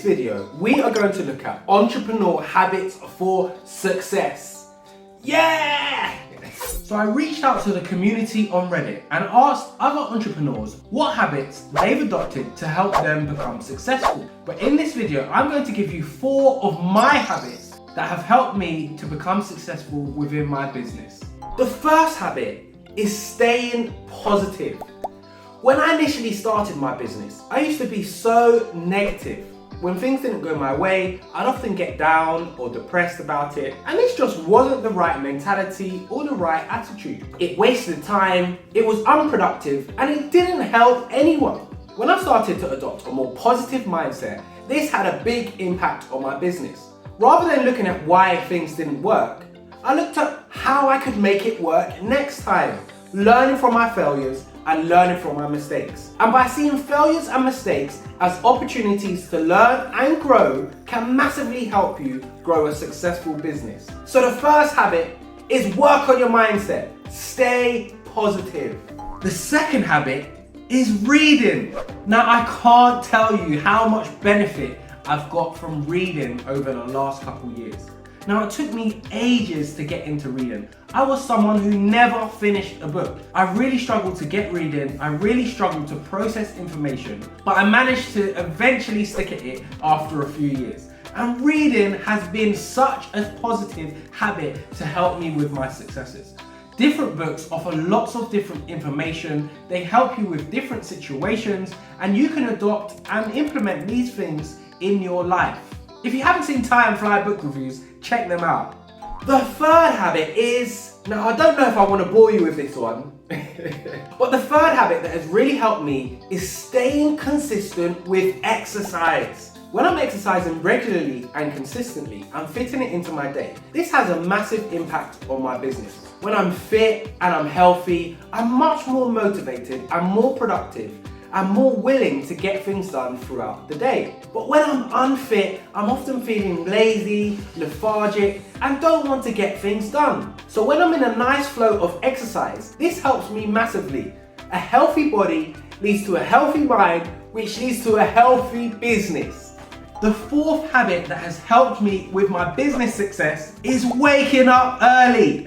video, we are going to look at entrepreneurial habits for success. Yeah! So I reached out to the community on Reddit and asked other entrepreneurs what habits they've adopted to help them become successful. But in this video, I'm going to give you 4 of my habits that have helped me to become successful within my business. The first habit is staying positive. When I initially started my business, I used to be so negative. When things didn't go my way, I'd often get down or depressed about it, and this just wasn't the right mentality or the right attitude. It wasted time, it was unproductive, and it didn't help anyone. When I started to adopt a more positive mindset, this had a big impact on my business. Rather than looking at why things didn't work, I looked at how I could make it work next time, learning from my failures and learning from my mistakes. And by seeing failures and mistakes as opportunities to learn and grow can massively help you grow a successful business. So the first habit is work on your mindset. Stay positive. The second habit is reading. Now I can't tell you how much benefit I've got from reading over the last couple years. Now, it took me ages to get into reading. I was someone who never finished a book. I really struggled to get reading. I really struggled to process information, but I managed to eventually stick at it after a few years. And reading has been such a positive habit to help me with my successes. Different books offer lots of different information. They help you with different situations, and you can adopt and implement these things in your life. If you haven't seen Tie and Fly book reviews, check them out. The third habit is, now I don't know if I want to bore you with this one, but the third habit that has really helped me is staying consistent with exercise. When I'm exercising regularly and consistently, I'm fitting it into my day. This has a massive impact on my business. When I'm fit and I'm healthy, I'm much more motivated and more productive and more willing to get things done throughout the day. But when I'm unfit, I'm often feeling lazy, lethargic, and don't want to get things done. So when I'm in a nice flow of exercise, this helps me massively. A healthy body leads to a healthy mind, which leads to a healthy business. The fourth habit that has helped me with my business success is waking up early.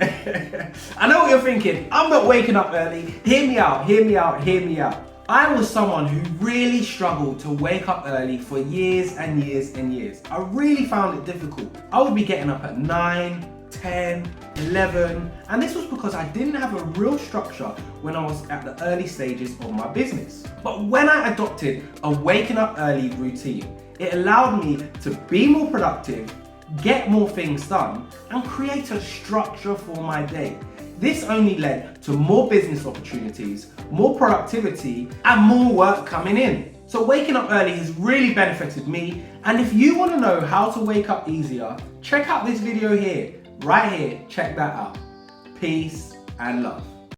I know what you're thinking, I'm not waking up early. Hear me out, hear me out, hear me out. I was someone who really struggled to wake up early for years and years and years. I really found it difficult. I would be getting up at 9, 10, 11, and this was because I didn't have a real structure when I was at the early stages of my business. But when I adopted a waking up early routine, it allowed me to be more productive, get more things done, and create a structure for my day. This only led to more business opportunities, more productivity, and more work coming in. So waking up early has really benefited me, and if you want to know how to wake up easier, check out this video here, right here, check that out. Peace and love.